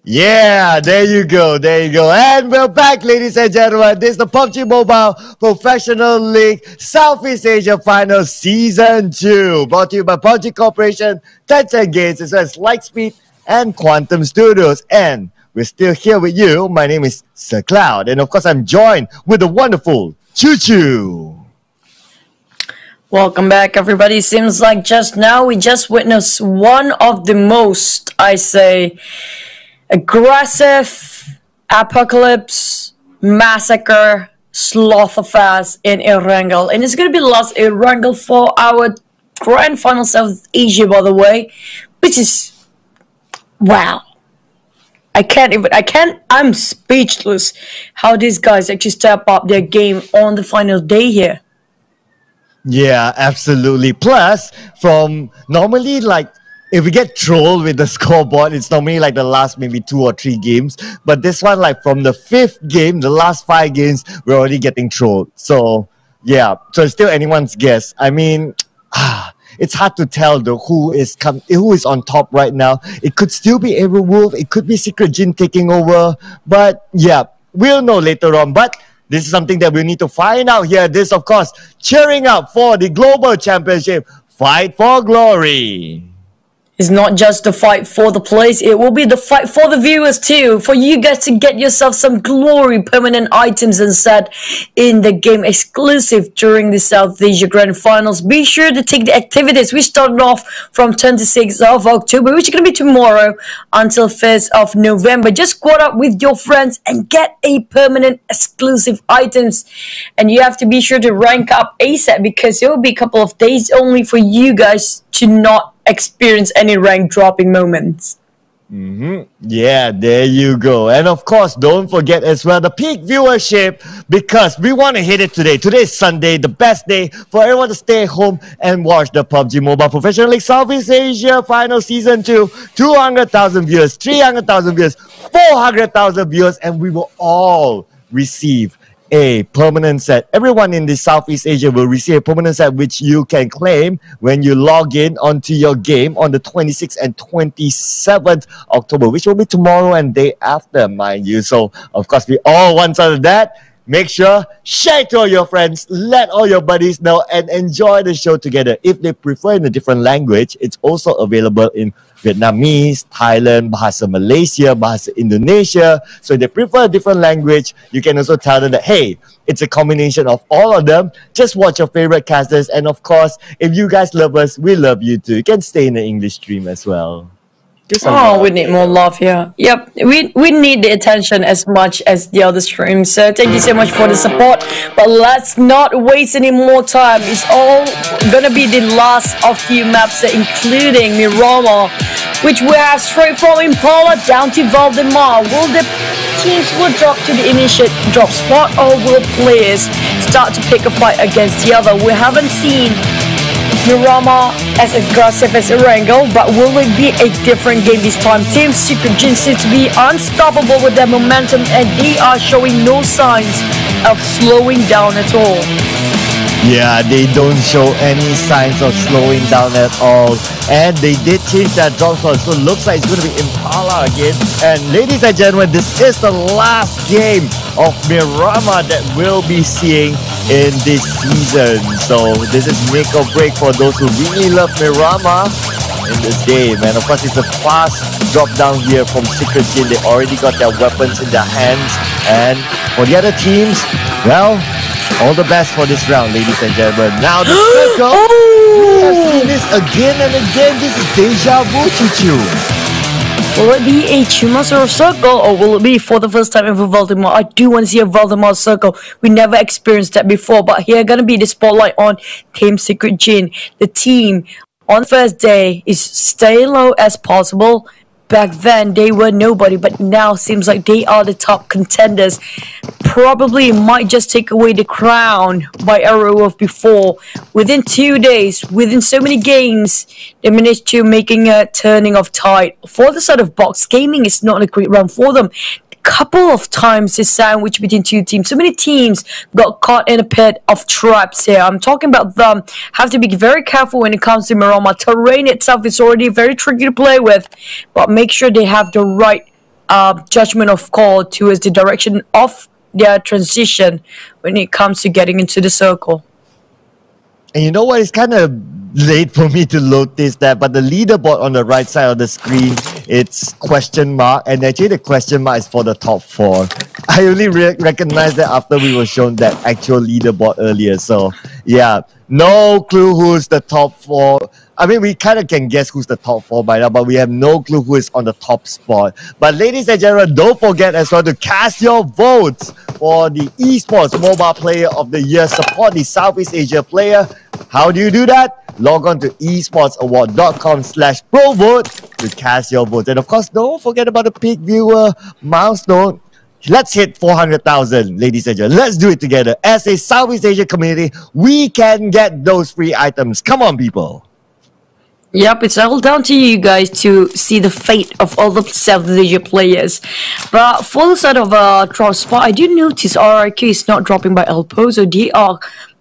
Yeah, there you go, there you go. And we're back, ladies and gentlemen. This is the PUBG Mobile Professional League Southeast Asia Final Season 2. Brought to you by PUBG Corporation, Tencent Gaes, as well as Lightspeed and Quantum Studios. And we're still here with you. My name is Sir Cloud. And of course, I'm joined with the wonderful Choo Choo. Welcome back, everybody. Seems like just now we just witnessed one of the most, aggressive apocalypse massacre sloth affairs in Erangel, and it's going to be the last Erangel for our grand final South Asia, by the way, which is wow. I'm speechless how these guys actually step up their game on the final day here. Yeah, absolutely. Plus, from normally, like, if we get trolled with the scoreboard, it's normally like the last maybe 2 or 3 games. But this one, like from the 5th game, the last 5 games, we're already getting trolled. So, yeah. So it's still anyone's guess. I mean, it's hard to tell though who is on top right now. It could still be Aerowolf. It could be Secret Jin taking over. But yeah, we'll know later on. But this is something that we need to find out here. This, of course, cheering up for the Global Championship. Fight for glory. It's not just the fight for the place, it will be the fight for the viewers too. For you guys to get yourself some glory permanent items and set in the game exclusive during the South Asia Grand Finals. Be sure to take the activities. We started off from 26th of October, which is going to be tomorrow, until 1st of November. Just squad up with your friends and get a permanent exclusive items. And you have to be sure to rank up ASAP, because it will be a couple of days only for you guys to not experience any rank dropping moments. Yeah, there you go. And of course, don't forget as well the peak viewership, because we want to hit it today. Today is Sunday, the best day for everyone to stay home and watch the PUBG Mobile Professional League Southeast Asia Final Season 2. 200,000 viewers, 300,000 viewers, 400,000 viewers, and we will all receive a permanent set. Everyone in the Southeast Asia will receive a permanent set, which you can claim when you log in onto your game on the 26th and 27th October, which will be tomorrow and day after, mind you. So, of course, we all want some of that. Make sure, share it to all your friends, let all your buddies know, and enjoy the show together. If they prefer in a different language, it's also available in Vietnamese, Thailand, Bahasa Malaysia, Bahasa Indonesia. So if they prefer a different language, you can also tell them that, hey, it's a combination of all of them. Just watch your favorite casters. And of course, if you guys love us, we love you too. You can stay in the English stream as well. Oh, we need more love here. Yep, we need the attention as much as the other streams. So thank you so much for the support. But let's not waste any more time. It's all gonna be the last of few maps, including Miramar, which we have straight from Impala down to Valdemar. Will the teams drop to the initiate drop spot, or will players start to pick a fight against the other? We haven't seen Miramar as aggressive as Erangel, but will it be a different game this time? Team Secret Jin seems to be unstoppable with their momentum, and they are showing no signs of slowing down at all. Yeah, they don't show any signs of slowing down at all. And they did change that drop slot, so it looks like it's going to be Impala again. And ladies and gentlemen, this is the last game of Miramar that we'll be seeing in this season. So this is make or break for those who really love Miramar in this game. And of course, it's a fast drop down here from Secret Jin. They already got their weapons in their hands. And for the other teams, well, all the best for this round, ladies and gentlemen. Now the circle. We have seen this again and again. This is deja vu, Choo-Choo. Will it be a Chumacero circle, or will it be for the first time ever Valdemar? I do want to see a Valdemar circle. We never experienced that before, but here gonna be the spotlight on Team Secret Jin. The team on the first day is stay low as possible. Back then they were nobody, but now seems like they are the top contenders. Probably might just take away the crown by Aerowolf before. Within 2 days, within so many games, they managed to making a turning of tide. For the side of Box Gaming, it's not a great run for them. Couple of times this sandwich between two teams. So many teams got caught in a pit of traps here. I'm talking about them. Have to be very careful when it comes to Miramar. Terrain itself is already very tricky to play with, but make sure they have the right judgment of call towards the direction of their transition when it comes to getting into the circle. And you know what? It's kind of late for me to notice that, but the leaderboard on the right side of the screen, it's question mark, and actually the question mark is for the top 4. I only recognized that after we were shown that actual leaderboard earlier. So yeah, no clue who's the top 4. I mean, we kind of can guess who's the top 4 by now, but we have no clue who is on the top spot. But ladies and gentlemen, don't forget as well to cast your votes for the Esports Mobile Player of the Year. Support the Southeast Asia player. How do you do that? Log on to esportsaward.com/provote to cast your votes. And of course, don't forget about the peak viewer milestone. Let's hit 400,000, ladies and gentlemen. Let's do it together. As a Southeast Asia community, we can get those free items. Come on, people. Yep, it's all down to you guys to see the fate of all the Southeast Asia players. But for the side of drop spot, I do notice RRQ is not dropping by El Pozo. They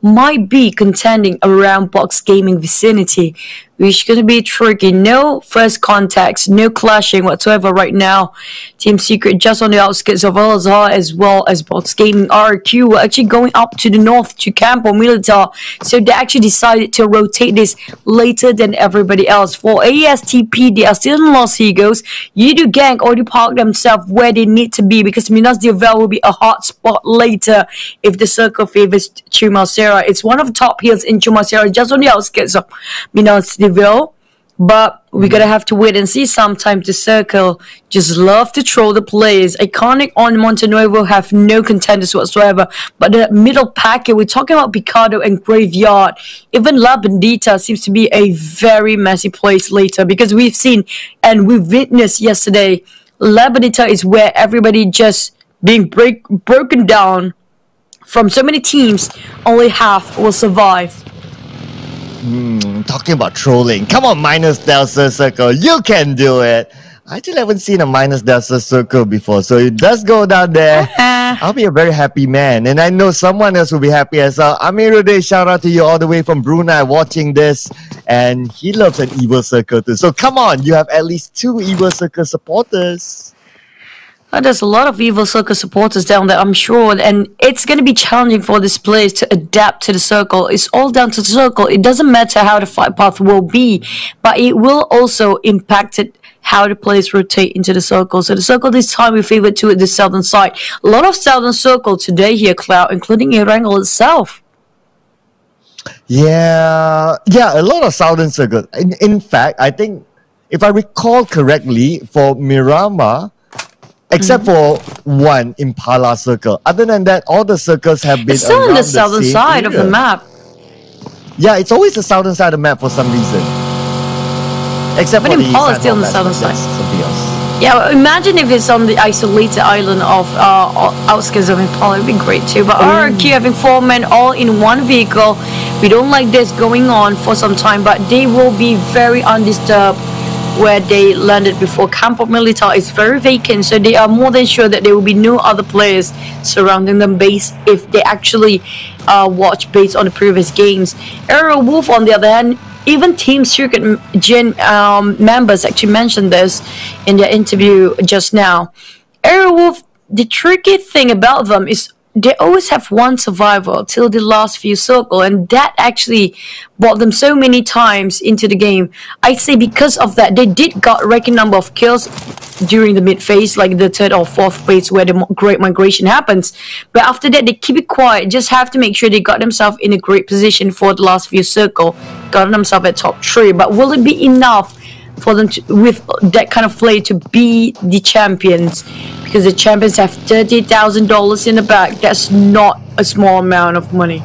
might be contending around Box Gaming vicinity, which is going to be tricky. No first contacts, no clashing whatsoever right now. Team Secret just on the outskirts of Al Azhar, as well as Box Gaming. RQ were actually going up to the north to Pmpl, so they actually decided to rotate this later than everybody else. For ASTP, they are still in Los Higos. Yidu Gang already parked themselves where they need to be, because Minas Devel will be a hot spot later if the circle favors Chumacera. It's one of the top hills in Chumacera, just on the outskirts of Minas Devel. But we're gonna have to wait and see. Sometimes the circle just love to troll the players. Iconic on Montenuevo have no contenders whatsoever. But the middle packet, we're talking about Picado and Graveyard. Even La Bandita seems to be a very messy place later, because we've seen and we've witnessed yesterday, La Bandita is where everybody just being broken down. From so many teams, only half will survive. Talking about trolling. Come on, Minus Delta Circle. You can do it. I actually haven't seen a Minus Delta Circle before, so it does go down there. I'll be a very happy man. And I know someone else will be happy as well. Amiruddin, shout out to you all the way from Brunei watching this. And he loves an Evil Circle too. So come on, you have at least 2 Evil Circle supporters. There's a lot of Evil Circle supporters down there, I'm sure, and it's going to be challenging for these players to adapt to the circle. It's all down to the circle. It doesn't matter how the fight path will be, but it will also impact it how the players rotate into the circle. So the circle this time we favored to the southern side. A lot of southern circle today here, Cloud, including Erangel itself. Yeah, a lot of southern circle. In fact, I think, if I recall correctly, for Miramar, except for one Impala circle. Other than that, all the circles have been it's still on the southern side of the map. Yeah, it's always the southern side of the map for some reason. Except for Impala is still on the southern side. Something else. Yeah, imagine if it's on the isolated island of outskirts of Impala. It'd be great too. But RRQ having 4 men all in one vehicle. We don't like this going on for some time, but they will be very undisturbed where they landed before. Campo Militar is very vacant, so they are more than sure that there will be no other players surrounding them base if they actually watch based on the previous games. Aero Wolf, on the other hand, even Team Secret Gen members actually mentioned this in their interview just now. Aero Wolf, the tricky thing about them is they always have one survivor till the last few circle, and that actually brought them so many times into the game. I'd say because of that, they did got a record number of kills during the mid phase, like the 3rd or 4th phase where the great migration happens. But after that, they keep it quiet. Just have to make sure they got themselves in a great position for the last few circle, got themselves at top 3. But will it be enough for them to, with that kind of play, to be the champions? Because the champions have $30,000 in the bag. That's not a small amount of money.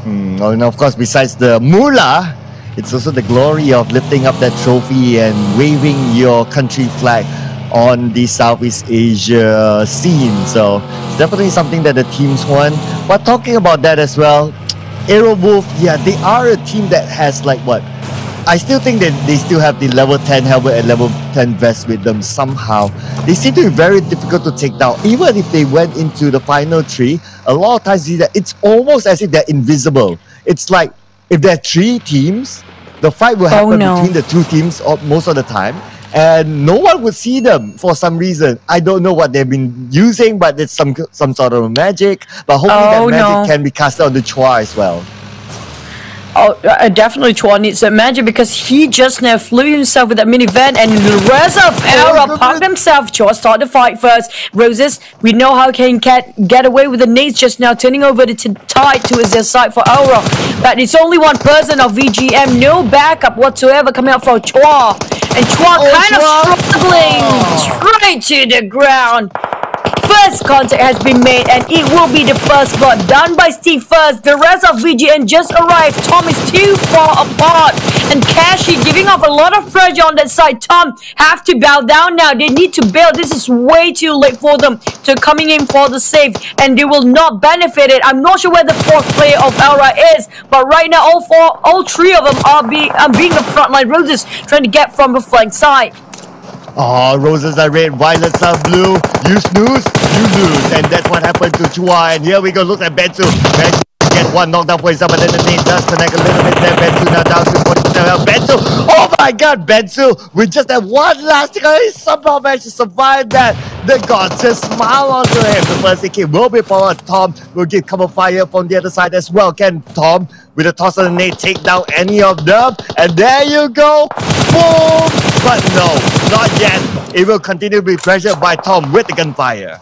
And of course, besides the moolah, it's also the glory of lifting up that trophy and waving your country flag on the Southeast Asia scene. So it's definitely something that the teams want. But talking about that as well, Aerowolf, yeah, they are a team that has like what? I still think that they still have the level 10 helmet and level 10 vest with them somehow. They seem to be very difficult to take down. Even if they went into the final 3, a lot of times you see that it's almost as if they're invisible. It's like if there are 3 teams, the fight will happen between the 2 teams most of the time. and no one would see them for some reason. I don't know what they've been using, but it's some sort of magic. But hopefully that magic can be cast on the Chua as well. Oh, definitely Chua needs some magic because he just now flew himself with that minivan and the rest of Aura parked himself. Chua started the fight first. Roses, we know how can get away with the nades just now, turning over the tide towards their side for Aura. But it's only one person of VGM, no backup whatsoever coming out for Chua. And Chua kind of struggling straight to the ground. First contact has been made and it will be the first blood done by Steve first. The rest of VGN just arrived. Tom is too far apart and Kashi giving off a lot of pressure on that side. Tom have to bow down now. They need to bail. This is way too late for them to coming in for the save and they will not benefit it. I'm not sure where the fourth player of Aura is, but right now all three of them are being the frontline. Roses trying to get from the flank side. Oh, roses are red, violets are blue. You snooze, you lose. And that's what happened to Chua. And here we go, look at Bensu. Bensu get one knocked down for himself, but then the nade does connect a little bit there. Bensu now down to 40% health. Bensu, oh my god, Bensu, with just that one last thing, he somehow managed to survive that. The gods just smile onto him. The first hit will be followed. Tom will get cover fire from the other side as well. Can Tom, with a toss of the nade, take down any of them? And there you go. Boom! But no, not yet. It will continue to be pressured by Tom with the gunfire.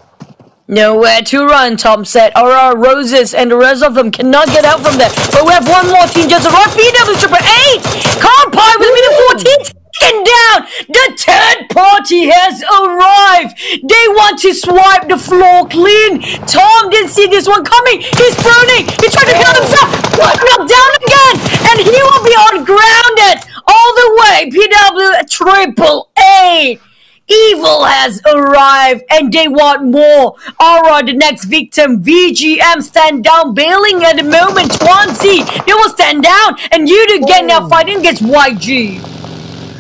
Nowhere to run, Tom said. Aura, Roses, and the rest of them cannot get out from there. But we have one more team just arrived. PW Triple 8! Carpie with minute 14 taken down! The third party has arrived! They want to swipe the floor clean! Tom didn't see this one coming! He's burning! He tried to kill himself! Knocked down again! And he will be ungrounded! All the way! PW Triple 8! Evil has arrived and they want more. Aura, the next victim. VGM stand down, bailing at the moment. Swansea, they will stand down. And you again now fighting against YG.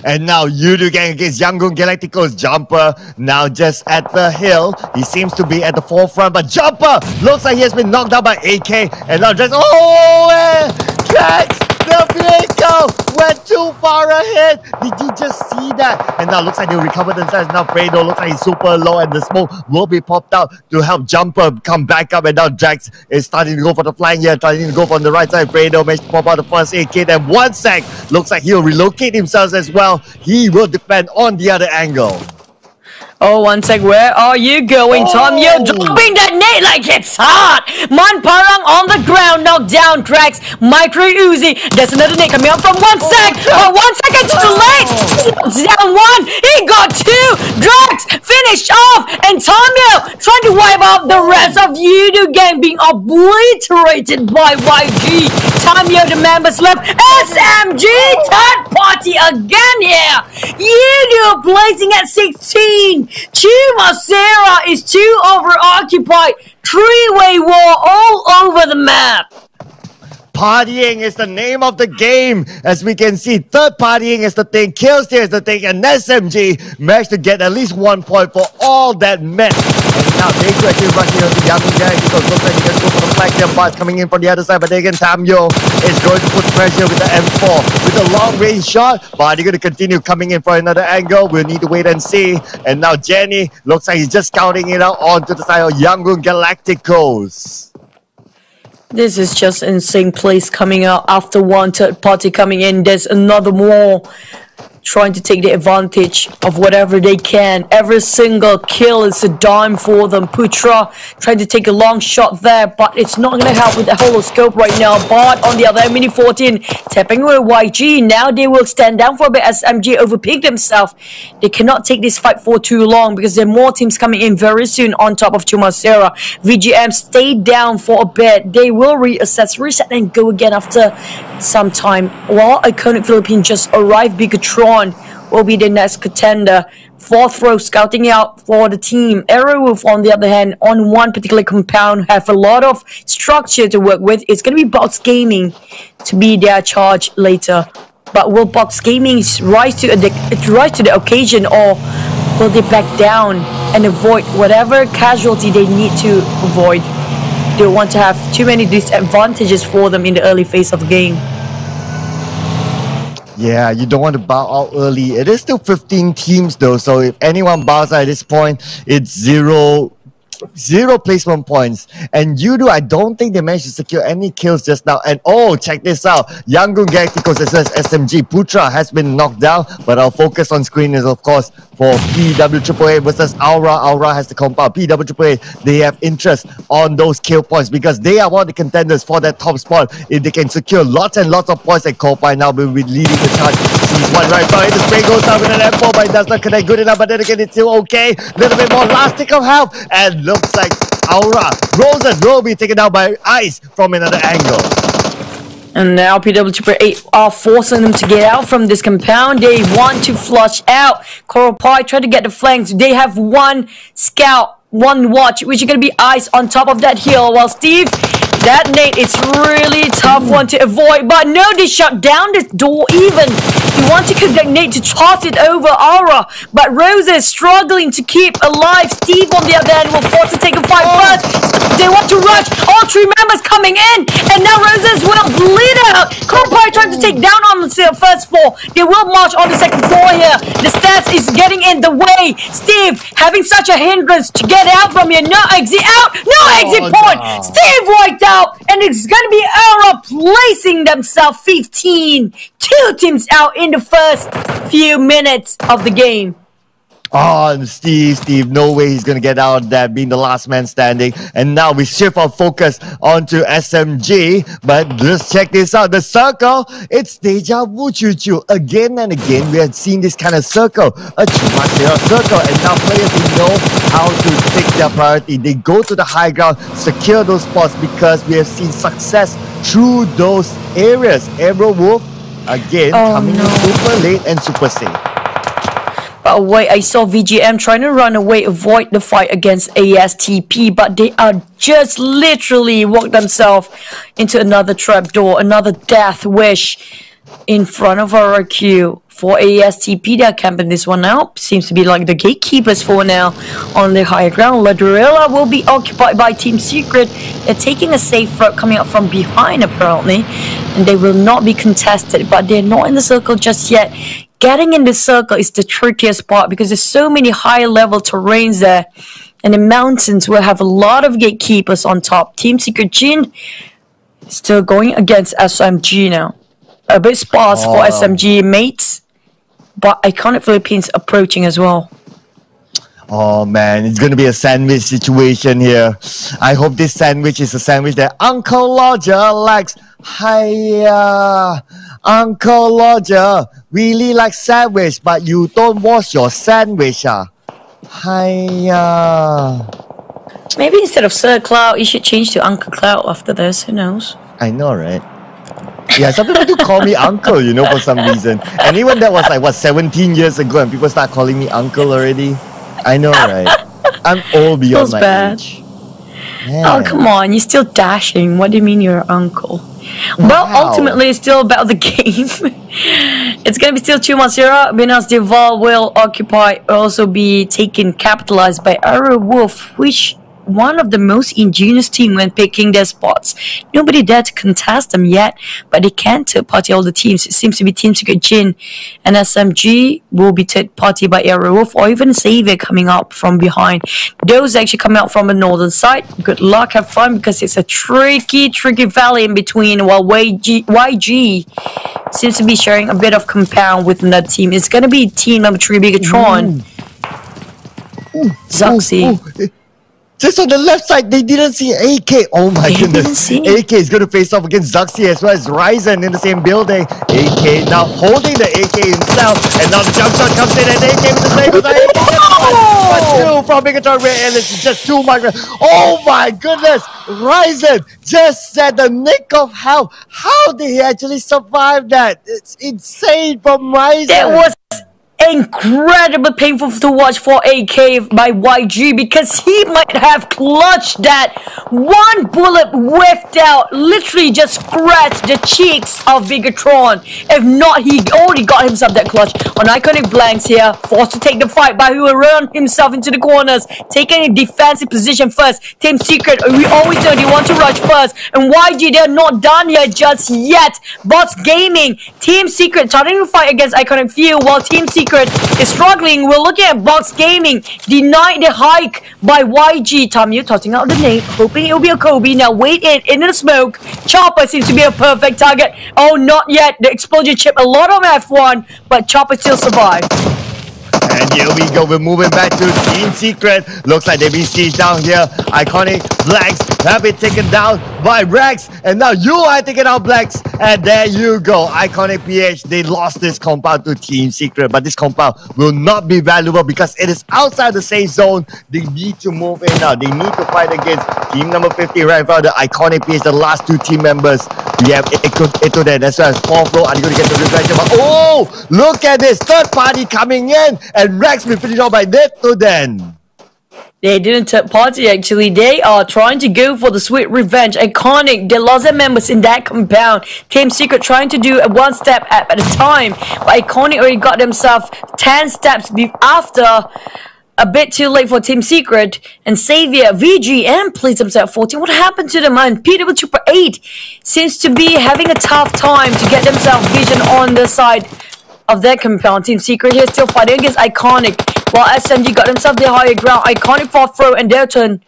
And now Yudugang against Yangon Galactico's Jumper. Now just at the hill. He seems to be at the forefront. But Jumper looks like he has been knocked down by AK. And now just... Oh! Drax! The vehicle went too far ahead. Did you just see that? And now looks like they recovered themselves. Now Fredo looks like he's super low and the smoke will be popped out to help Jumper come back up. And now Drax is starting to go for the flying here, starting to go from the right side. Fredo managed to pop out the first aid kit. And one sec, looks like he'll relocate himself as well. He will defend on the other angle. Oh, one sec, where are you going, Tom? You're dropping that nade like it's hot! Parang on the ground, knocked down, Drax, Micro Uzi. There's another nade coming up from one sec, but 1 second too late! Down one, he got two! Drax finished off, and Tomio trying to wipe out the rest of Yudu gang being obliterated by YG. Tomio, the members left, SMG, third party again here! Yudu placing at 16! Chumacera is too overoccupied. Three-way war all over the map. Partying is the name of the game. As we can see, third partying is the thing, Killsteer is the thing, and SMG managed to get at least 1 point for all that mess. And now they could actually rush into the Yangon gang because looks like they can go for the flag. Their bots coming in from the other side, but again, Tamyo is going to put pressure with the M4 with a long range shot. But they're going to continue coming in for another angle. We'll need to wait and see. And now Jenny looks like he's just scouting it out onto the side of Yangon Galacticos. This is just insane place coming out after one third party coming in. There's another more trying to take the advantage of whatever they can. Every single kill is a dime for them. Putra trying to take a long shot there, but it's not going to help with the holoscope right now. But on the other hand, Mini 14 tapping with YG. Now they will stand down for a bit as MG overpeaked himself. They cannot take this fight for too long because there are more teams coming in very soon on top of Chumacera. VGM stayed down for a bit. They will reassess, reset, and go again after some time. While Iconic Philippines just arrived, Bigatron will be the next contender. Fourth row scouting out for the team. Arrowwolf, on the other hand, on one particular compound, have a lot of structure to work with. It's going to be Box Gaming to be their charge later. But will Box Gaming rise to the occasion, or will they back down and avoid whatever casualty they need to avoid? They don't want to have too many disadvantages for them in the early phase of the game. Yeah, you don't want to bow out early. It is still 15 teams though, so if anyone bows out at this point, it's zero placement points. And Yudu, I don't think they managed to secure any kills just now. And oh, check this out. Yangon Galacticos as well as SMG. Putra has been knocked down, but our focus on screen is of course for Pmpl versus Aura. Aura has the compound. Pmpl, they have interest on those kill points because they are one of the contenders for that top spot. If they can secure lots and lots of points, and Copai now will be leading the charge. Sees one right now. The spray goes down with an M4, but it does not connect good enough. But then again, it's still okay. Little bit more last tick of health, and looks like Aura Roses will be taken out by Ice from another angle. And now PWT are forcing them to get out from this compound. They want to flush out. Coral Pie try to get the flanks. They have one scout, one watch, which is going to be Ice on top of that hill. While Steve, that nade is really tough one to avoid. But no, they shut down this door even. He wants to kick that nade to toss it over Aura. But Rose is struggling to keep alive. Steve, on the other hand, will force to take a fight first. They want to rush. All three members coming in. And now Roses will bleed out. Coral trying to take down on the first floor. They will march on the second floor here. The stats is getting in the way. Steve having such a hindrance to get out from here. No exit out. No exit point. No. Steve wiped out. And it's going to be Aura placing themselves 15. Two teams out in the first few minutes of the game. Oh, and Steve, no way he's going to get out of that, being the last man standing. And now we shift our focus onto SMG. But let's check this out. The circle, it's deja vu choo-choo. Again and again, we have seen this kind of circle. A Chumasera circle. And now players, they know how to take their priority. They go to the high ground, secure those spots because we have seen success through those areas. Arrow Wolf, again, coming in super late and super safe. But wait, I saw VGM trying to run away, avoid the fight against ASTP, but they are just literally walked themselves into another trapdoor, another death wish in front of our queue. For ASTP, they're camping this one out. Seems to be like the gatekeepers for now on the higher ground. Ladrilla will be occupied by Team Secret. They're taking a safe route coming up from behind, apparently. And they will not be contested, but they're not in the circle just yet. Getting in the circle is the trickiest part because there's so many high-level terrains there. And the mountains will have a lot of gatekeepers on top. Team Secret Jin still going against SMG now. A bit sparse for SMG mates. But Iconic Philippines approaching as well. Oh man, it's going to be a sandwich situation here. I hope this sandwich is a sandwich that Uncle Lodger likes. Hiya, Uncle Lodger really likes sandwich, but you don't wash your sandwich, Hiya. Maybe instead of Sir Cloud, you should change to Uncle Cloud after this. Who knows? I know, right? Yeah, some people do call me uncle, you know, for some reason. And even that was like, what, 17 years ago, and people start calling me uncle already? I know, right? I'm old beyond my age. Yeah. Oh, come on. You're still dashing. What do you mean you're an uncle? Well, ultimately, it's still about the game. It's going to be still 2-0. Minas Deval will also be capitalized by Arrow Wolf, which one of the most ingenious team when picking their spots. Nobody dared to contest them yet, but they can third party all the teams. It seems to be Team Secret Jin and SMG will be third party by Arrow Wolf or even Savior coming up from behind. Those actually coming out from the northern side. Good luck, have fun because it's a tricky valley in between while YG seems to be sharing a bit of compound with another team. It's going to be team number 3 Bigatron. Zuxi. Just on the left side, they didn't see AK. Oh my goodness. AK is going to face off against Zuxi as well as Ryzen in the same building. AK now holding the AK himself. And now the jump shot comes in and AK with the same. But 2 from Bigatron Ray Ellis. Just 2 migrants. Oh my goodness. Ryzen just said the nick of hell. How did he actually survive that? It's insane from Ryzen. incredibly painful to watch for AK by YG, because he might have clutched that one bullet whiffed out, literally just scratched the cheeks of Bigatron. If not, he already got himself that clutch on iconic blanks here, forced to take the fight, but he will run himself into the corners, taking a defensive position first. Team Secret, we always know they want to rush first, and YG, they're not done here just yet. Bots Gaming, Team Secret starting to fight against iconic few, while Team Secret is struggling. We're looking at Box Gaming denied the hike by YG. Tommy tossing out the nade, hoping it'll be a Kobe. Now wait in the smoke. Chopper seems to be a perfect target. Oh, not yet. The explosion chip a lot on F1, but Chopper still survived. And here we go, we're moving back to Team Secret. Looks like they've been sieged down here. Iconic Blanks have been taken down by Rex. And now you are taking out Blanks. And there you go. Iconic PH, they lost this compound to Team Secret. But this compound will not be valuable because it is outside the safe zone. They need to move in now. They need to fight against team number 50 right in front of the Iconic PH, the last two team members. We have Ito there as well as 4th row. Are you going to get the revenge? Oh, look at this. Third party coming in. And Rex will finish off by Neto then. They didn't take party actually. They are trying to go for the sweet revenge. Iconic, they lost their members in that compound. Team Secret trying to do a one step at a time. But Iconic already got themselves 10 steps after. A bit too late for Team Secret. And Xavier, VGM plays himself 14. What happened to them, man? PW Super 8 seems to be having a tough time to get themselves vision on the side of their compound. Team Secret here still fighting against Iconic, while SMG got himself the higher ground. Iconic 4th row and their turn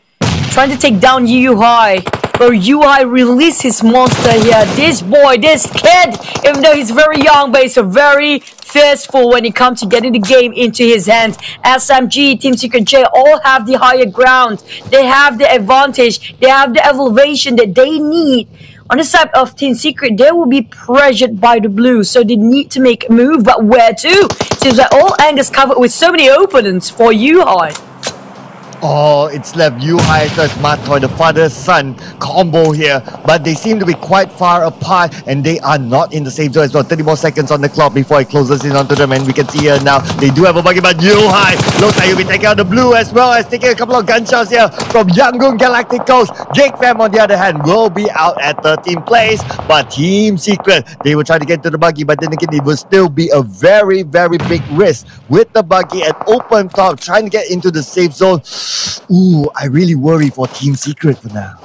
trying to take down UI. But UI released his monster here. This boy, this kid, even though he's very young, but he's a very fierceful when it comes to getting the game into his hands. SMG, Team Secret J all have the higher ground. They have the advantage. They have the elevation that they need. On the side of Team Secret, they will be pressured by the blue, so they need to make a move, but where to? Seems like all angles covered with so many openings for UI. Oh, it's left Yuhai as Matoy, the father-son combo here. But they seem to be quite far apart and they are not in the safe zone as well. 30 more seconds on the clock before it closes in onto them. And we can see here now, they do have a buggy, but Yuhai looks like he'll be taking out the blue as well as taking a couple of gunshots here from Yangon Galactic Coast. Jake Fam, on the other hand, will be out at 13th place. But Team Secret, they will try to get to the buggy, but then again, it will still be a very, very big risk with the buggy at open top, trying to get into the safe zone. Ooh, I really worry for Team Secret for now.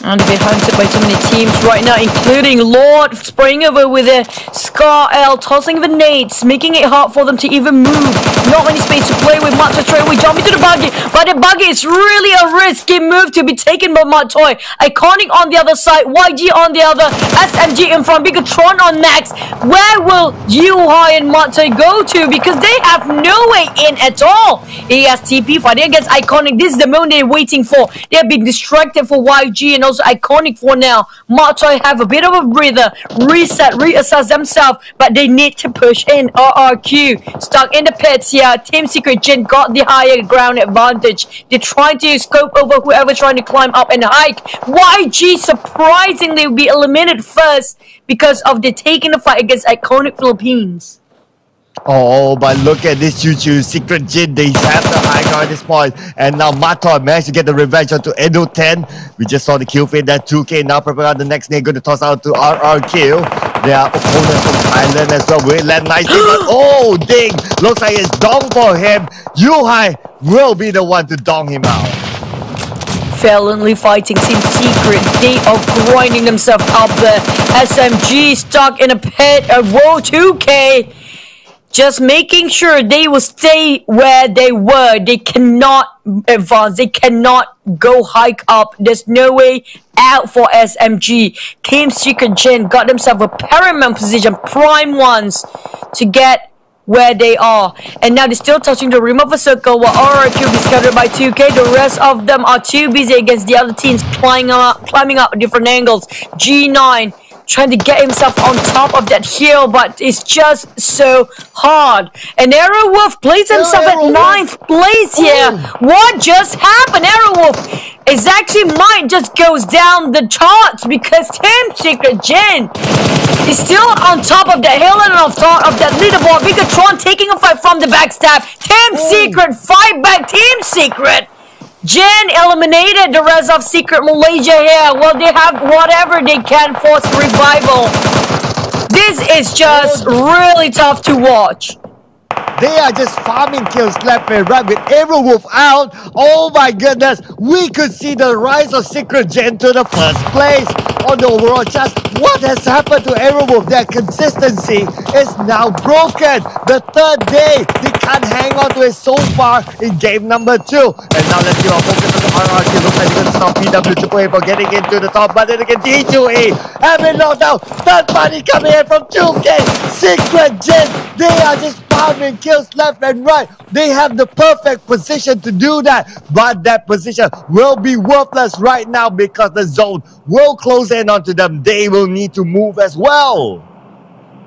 And they're hunted by so many teams right now, including Lord spraying over with a Scar L, tossing the nades, making it hard for them to even move. Not any space to play with. Matoy straight away jump into the buggy, but the buggy is really a risky move to be taken by Matoy. Iconic on the other side, YG on the other, SMG in front, Bigatron on next. Where will Yuhai and Matoy go to? Because they have no way in at all. He has TP fighting against Iconic. This is the moment they're waiting for. They're being distracted for YG and also Iconic for now. Matoy have a bit of a breather, reset, reassess themselves, but they need to push in. RRQ stuck in the pits here. Team Secret Jin got the higher ground advantage. They're trying to scope over whoever's trying to climb up and hike. YG surprisingly will be eliminated first because of the taking the fight against Iconic Philippines. Oh, but look at this Choo-Choo. Secret Jin, they have the high ground at this point. And now Matoy managed to get the revenge onto Edo 10. We just saw the kill feed, that 2K. Now preparing out the next nade, going to toss out to RRQ. Their opponents from Thailand as well will land nicely. But oh, ding! Looks like it's dong for him. Yuhai will be the one to dong him out. Valiantly fighting Team Secret. They are grinding themselves up there. SMG stuck in a pit. Whoa, 2K. Just making sure they will stay where they were. They cannot advance. They cannot go hike up. There's no way out for SMG. Team Secret Gen got themselves a paramount position, prime ones, to get where they are. And now they're still touching the rim of a circle while RRQ is scattered by 2K. The rest of them are too busy against the other teams climbing up different angles. G9 trying to get himself on top of that hill, but it's just so hard. And Aerowolf plays himself at 9th place here. What just happened? Aerowolf It actually might just goes down the charts because Team Secret Jin is still on top of the hill and on top of that leaderboard. Bigatron taking a fight from the backstab. Team Secret fight back. Team Secret. Jin eliminated the rest of Secret Malaysia here. Well, they have whatever they can for revival. This is just really tough to watch. They are just farming kills left and right with Aerowolf out. Oh my goodness, we could see the rise of Secret Gen to the first place on the overall chart. What has happened to Aerowolf? Their consistency is now broken. The third day, they can't hang on to it so far in game number 2. And now let's see our focus on the RRQ. Looks like they're going to stop PWAA for getting into the top. But then again, D2E have been knocked out. Third party coming in from 2K. Secret Gen, they are just farming kills left and right. They have the perfect position to do that, but that position will be worthless right now because the zone will close in onto them. They will need to move as well.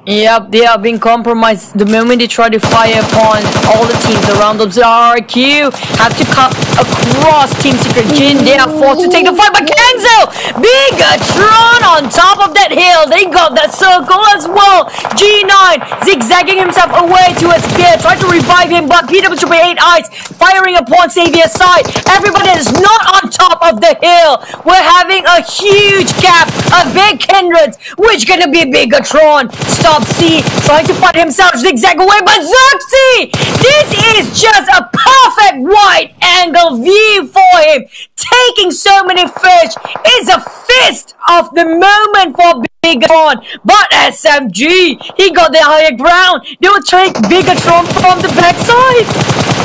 Yep, they are being compromised the moment they try to fire upon all the teams around them. So RRQ have to cut across Team Secret Jin. They are forced to take the fight, but Kenzo, Bigatron on top of that hill. They got that circle as well. G9 zigzagging himself away to a spear, trying to revive him, but PWAA 8 eyes firing upon Xavier's side. Everybody is not on top of the hill. We're having a huge gap, a big hindrance, which gonna be Bigatron. Stop C trying to fight himself, zigzag away, but Xerxes! This is just a perfect wide angle view for him. Taking so many fish is a fist of the moment for Bigatron. But SMG, he got the higher ground. They will take Bigatron from the backside.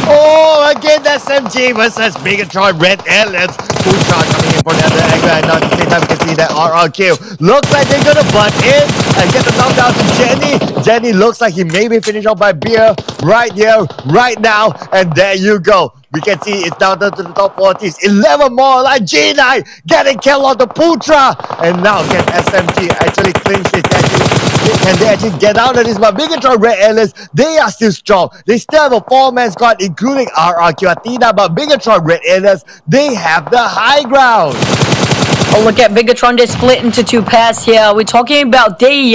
Oh, again, SMG versus Bigatron Red Aliens. Full shot coming in for the other angle, and now at the same time we can see that RRQ. Looks like they're gonna butt in and get the knockdown to Jenny. Jenny looks like he may be finished off by Beer right here, right now, and there you go. We can see it's down to the top 4 teams. 11 more like G9 getting killed on the Putra. And now can SMG actually clinch it? Can they actually get out of this? But Bigatron Red Aliens, they are still strong. They still have a 4-man squad, including RRQ Athena. But Bigatron Red Aliens, they have the high ground. Oh, look at Bigatron, they split into 2 pairs here. We're talking about they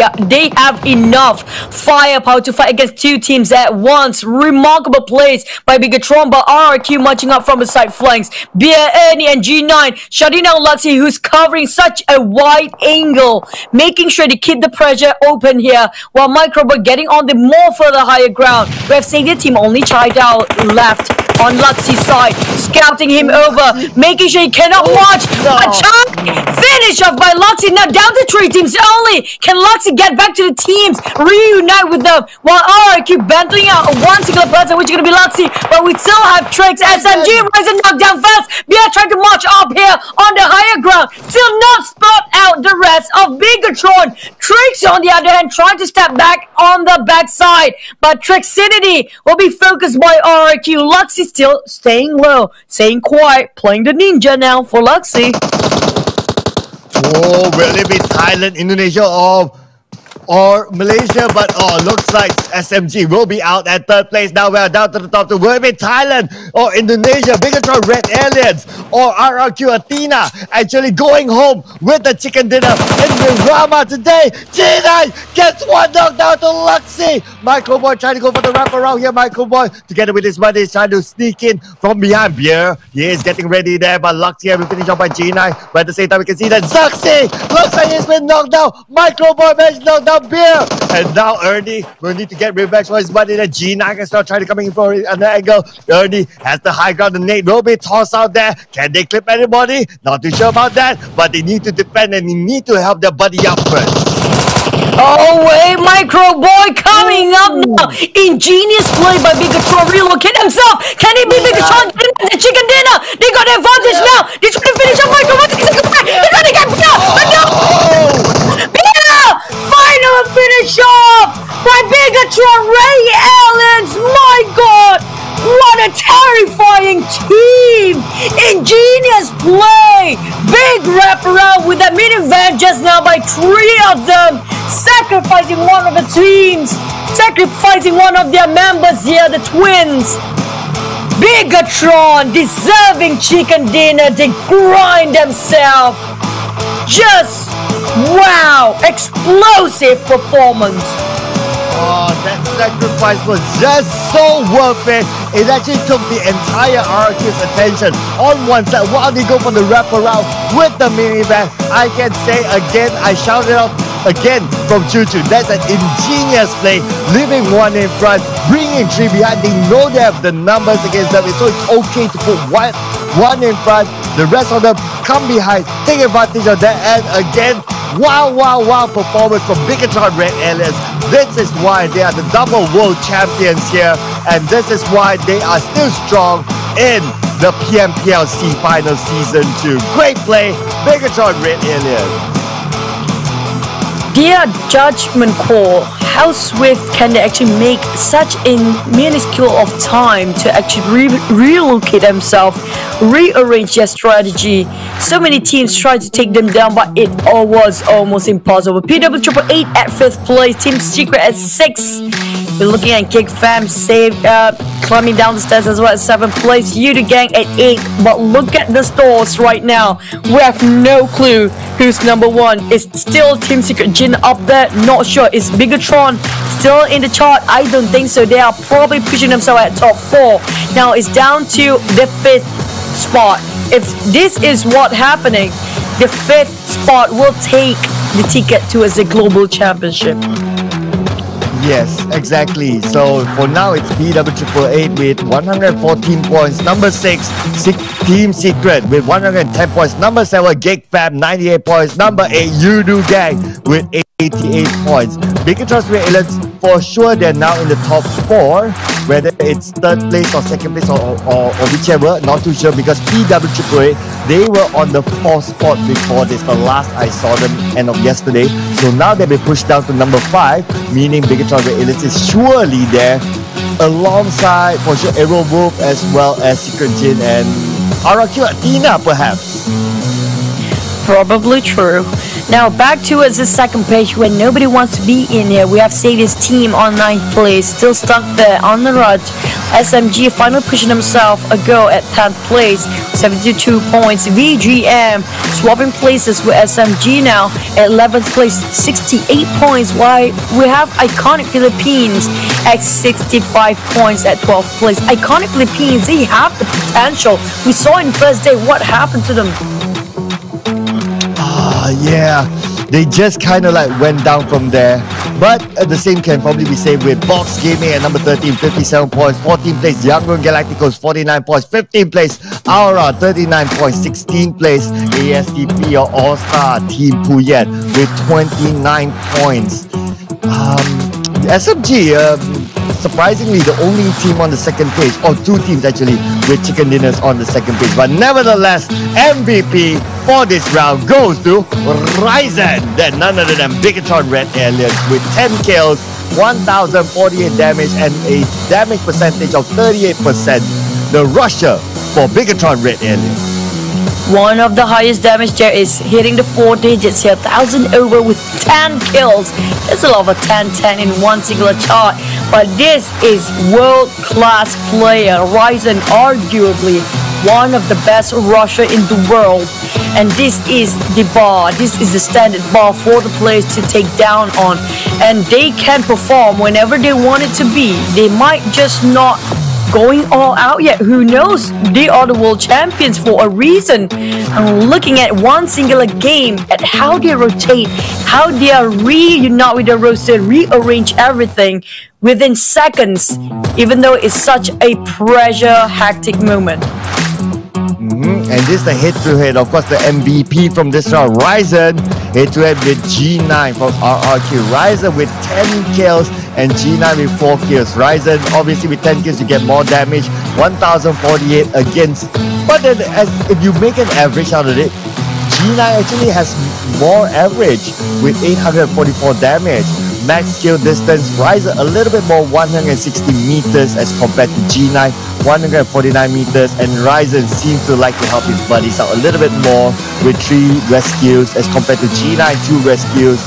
have enough firepower to fight against 2 teams at once. Remarkable plays by Bigatron, but RRQ marching up from the side flanks. Beer, Ernie, and G9 shutting down Luxy, who's covering such a wide angle, making sure to keep the pressure open here, while Microboy getting on the more further higher ground. We have Savior team only child out left on Luxy's side, scouting him over, making sure he cannot watch. A chunk finish off by Luxy. Now down to 3 teams only. Can Luxy get back to the teams, reunite with them, while RRQ battling out one single person, which is going to be Luxy, but we still have Tricks. SMG rising knockdown fast. Bia trying to march up here on the higher ground, still not spot out the rest of Bigatron. Tricks on the other hand trying to step back on the backside, but Trixinity will be focused by RRQ. Luxy still staying low, staying quiet, playing the ninja now for Luxy. Oh, will it be Thailand, Indonesia, or Malaysia? But looks like SMG will be out at 3rd place. Now we are down to the top 2. Will it be Thailand or Indonesia? Bigatron Red Aliens or RRQ Athena actually going home with the chicken dinner in Mirama today? G9 gets one knockdown to Luxy. Microboy trying to go for the wraparound here. Microboy together with his buddy is trying to sneak in from behind. Beer, he is getting ready there, but Luxy will finish off by G9. But at the same time we can see that Xerxes looks like he's been knocked down. Microboy managed to knock down Beer, and now Ernie will need to get revenge for his buddy. The G9 can start trying to come in for an angle. Ernie has the high ground. The nade will be tossed out there. Can they clip anybody? Not too sure about that, but they need to defend and they need to help their buddy up first. Oh wait, Microboy coming up now. Ingenious play by Bigatron, relocate himself. Can he be Bigatron getting the chicken dinner? They got the advantage now. They're trying to finish up Microboy. They're trying to get final finish off by Bigatron Ray Aliens. My God, what a terrifying team! Ingenious play, big wraparound with that minivan just now by 3 of them, sacrificing one of the teams, sacrificing one of their members here, the twins. Bigatron deserving chicken dinner. They grind themselves. Just wow, explosive performance. Oh, that sacrifice was just so worth it. It actually took the entire RQ's attention on one side while they go for the wraparound with the minivan. I can say again, I shouted out again from Choo Choo. That's an ingenious play, leaving one in front, bringing three behind. They know they have the numbers against them, so it's okay to put one in front. The rest of them come behind, take advantage of that, and again, wow performance from Bigatron Red Aliens. This is why they are the double world champions here, and this is why they are still strong in the Pmpl Final Season 2. Great play, Bigatron Red Aliens. Their judgment call, how swift can they actually make such a minuscule of time to actually relocate themselves, rearrange their strategy. So many teams tried to take them down, but it all was almost impossible. Pmpl at 5th place, Team Secret at 6th. We're looking at Gig Fam saved climbing down the stairs as well at 7th place. Udah Gang at 8th. But look at the stores right now. We have no clue who's number 1. It's still Team Secret Jin up there. Not sure. Is Bigatron still in the chart? I don't think so. They are probably pushing themselves at top 4. Now it's down to the 5th spot. If this is what happening, the 5th spot will take the ticket towards the global championship. Yes, exactly. So for now, it's BW888 with 114 points. Number 6, Team Secret with 110 points. Number 7, Gig Fam, 98 points. Number 8, Udah Gang with 88 points. Bigatron's Red Aliens, for sure, they're now in the top 4. Whether it's 3rd place or 2nd place or whichever, not too sure, because BW888, they were on the 4th spot before this. The last I saw them end of yesterday. So now they've been pushed down to number 5, meaning Bigatron Red Aliens is surely there alongside for sure Aero Wolf as well as Secret Jin and RQ Athena perhaps. Probably true. Now back towards the second page where nobody wants to be in here. We have Sadie's team on 9th place, still stuck there on the run. SMG finally pushing himself a go at 10th place, 72 points. VGM swapping places with SMG now at 11th place, 68 points. Why we have Iconic Philippines at 65 points at 12th place. Iconic Philippines, they have the potential. We saw in first day what happened to them. Yeah, they just kind of like went down from there. But the same can probably be said with Box Gaming at number 13, 57 points. 14th place, Yangon Galacticos, 49 points. 15th place, Aura, 39 points. 16th place, ASTP or All-Star Team Puyet with 29 points. SMG, surprisingly the only team on the second page, or 2 teams actually with chicken dinners on the second page, but nevertheless MVP for this round goes to Ryzen, then none other than Bigatron Red Aliens with 10 kills, 1048 damage and a damage percentage of 38%. The rusher for Bigatron Red Aliens. One of the highest damage there is hitting the 4 digits here, 1000 over with 10 kills. There's a lot of a 10-10 in one singular chart, but this is world-class player. Ryzen arguably one of the best rusher in the world, and this is the bar, this is the standard bar for the players to take down on, and they can perform whenever they want it to be. They might just not going all out yet. Who knows? They are the world champions for a reason. And looking at one singular game, at how they rotate, how they are reunite with the roster, rearrange everything within seconds, even though it's such a pressure hectic moment. And this is the head-to-head, of course, the MVP from this round, Ryzen, head-to-head with G9 from RRQ. Ryzen with 10 kills and G9 with 4 kills. Ryzen, obviously with 10 kills, you get more damage, 1048 against. But then, if you make an average out of it, G9 actually has more average with 844 damage. Max kill distance, Ryzen a little bit more, 160 meters as compared to G9, 149 meters, and Ryzen seems to like to help his buddies out a little bit more with 3 rescues as compared to G9, 2 rescues.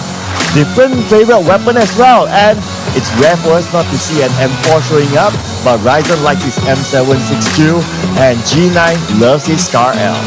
different favorite weapon as well. And it's rare for us not to see an M4 showing up, but Ryzen likes his M762 and G9 loves his Scar L.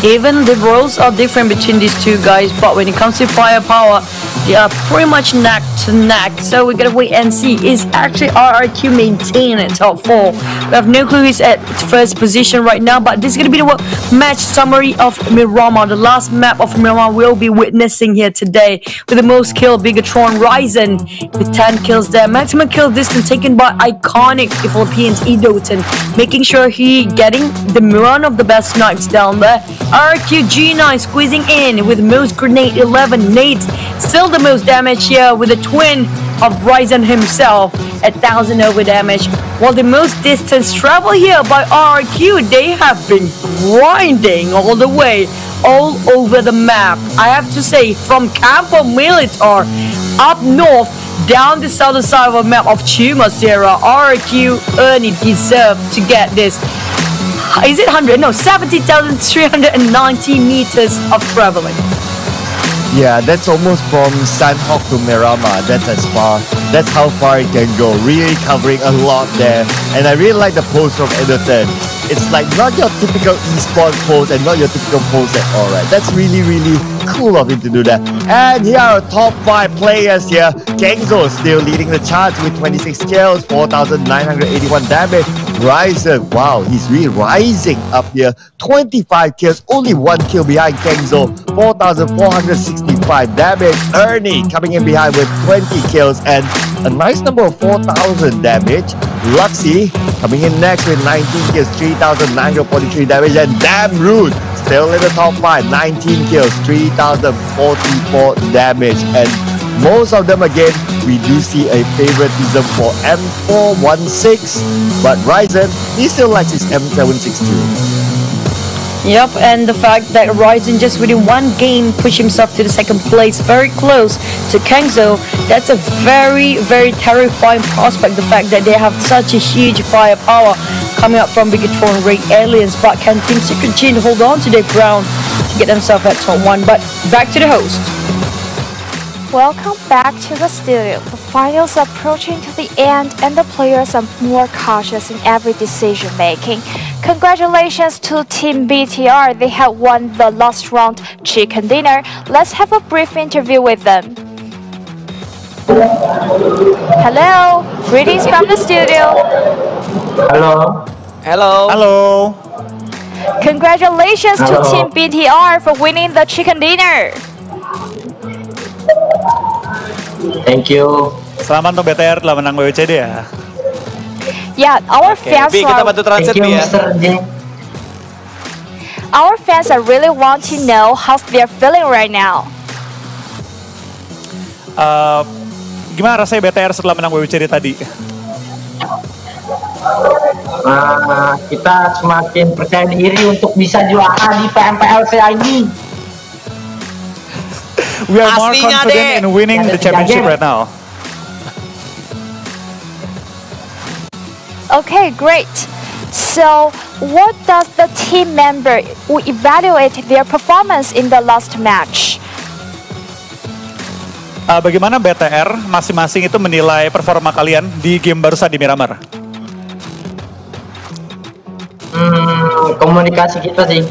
Even the roles are different between these two guys, but when it comes to firepower, they are pretty much neck to neck. So we're gonna wait and see. Is actually RRQ maintaining at top 4? We have no clue who's at first position right now, but this is gonna be the match summary of Miramar. The last map of Miramar we'll be witnessing here today, with the most kill, Bigatron Ryzen with 10 kills there. Maximum kill distance taken by iconic Philippines Edoton, making sure he getting the run of the best snipes down there. RQ G9 squeezing in with most grenade 11 nades, still the most damage here with the twin of Ryzen himself at 1000 over damage. While the most distance travel here by RQ, they have been grinding all the way all over the map. I have to say, from Campo Militar up north down the southern side of the map of Chumasera, RQ Ernie deserved to get this. Is it 100? No, 70,390 meters of traveling. Yeah, that's almost from Sandhawk to Miramar. That's as far. That's how far it can go. Really covering a lot there. And I really like the pose from Edoton. It's like not your typical esports pose and not your typical pose at all, right? That's really, really cool of him to do that. And here are our top 5 players here. Kengzo still leading the charts with 26 kills, 4,981 damage. Ryzen, wow, he's really rising up here. 25 kills, only 1 kill behind Kengzo, 4,465 damage. Ernie coming in behind with 20 kills and a nice number of 4,000 damage. Luxy coming in next with 19 kills, 3,943 damage. And Damn Rude still in the top 5, 19 kills, 3,044 damage. And most of them, again, we do see a favoritism for M416, but Ryzen, he still likes his M762. Yep, and the fact that Ryzen just within one game pushed himself to the second place, very close to Kengzo, that's a very, very terrifying prospect. The fact that they have such a huge firepower coming up from Bigatron Raid Aliens, but can Team Secret Jin hold on to their ground to get themselves at top 1? But back to the host. Welcome back to the studio. The finals are approaching to the end and the players are more cautious in every decision making. Congratulations to Team BTR. They have won the last round chicken dinner. Let's have a brief interview with them. Hello, greetings from the studio. Hello. Hello. Hello. Congratulations to Team BTR for winning the chicken dinner. Thank you. Selamat untuk BTR telah menang WWCD ya. Yeah, our fans Bi, kita are. bantu translate Thank you, Bi ya. Mr. J. Our fans are really want to know how they're feeling right now. Gimana rasanya BTR setelah menang WWCD tadi? Kita semakin percaya diri untuk bisa juara di Pmpl ini. We are more Aslinya confident deh. in winning the championship right now. Okay, great. So, what does the team member evaluate their performance in the last match? Bagaimana BTR masing-masing itu menilai performa kalian di game barusan di Miramar? Komunikasi kita sih.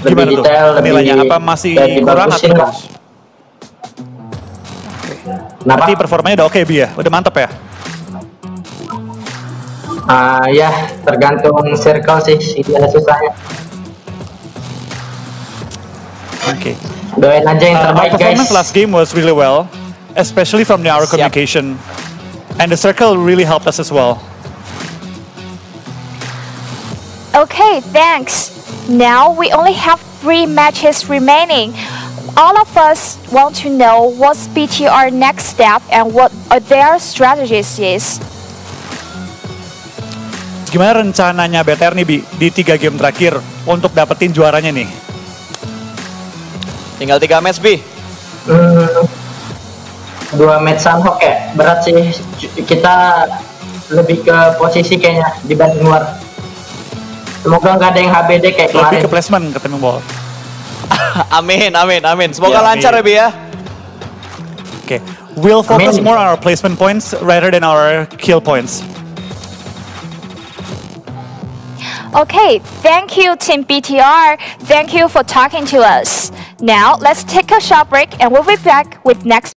Lebih Gimana tuh detail, nilainya? lebih Apa masih lebih kurang atau bagusin lah. bagus? Berarti performanya udah oke Bi ya? Udah mantap ya? Ya, tergantung circle sih, gimana susahnya. Oke. Doain aja yang Our terbaik, guys. performance last game was really well, especially from our communication, and the circle really helped us as well. Okay, thanks. Now we only have 3 matches remaining. All of us want to know what's BTR next step and what their strategies is. Gimana rencananya BTR nih Bi di 3 game terakhir untuk dapetin juaranya nih? Tinggal 3 match, Bi. 2 match Sunhawk ya, berat sih. Kita lebih ke posisi kayaknya dibanding luar. Semoga nggak ada yang HBD kayak Lebih kemarin. ke placement ke Pmpl. Amin, amin, amin. Semoga Ya, lancar ya, amin. Bi ya. Okay, we'll focus Amin. more on our placement points rather than our kill points. Okay, thank you, Team BTR. Thank you for talking to us. Now, let's take a short break and we'll be back with next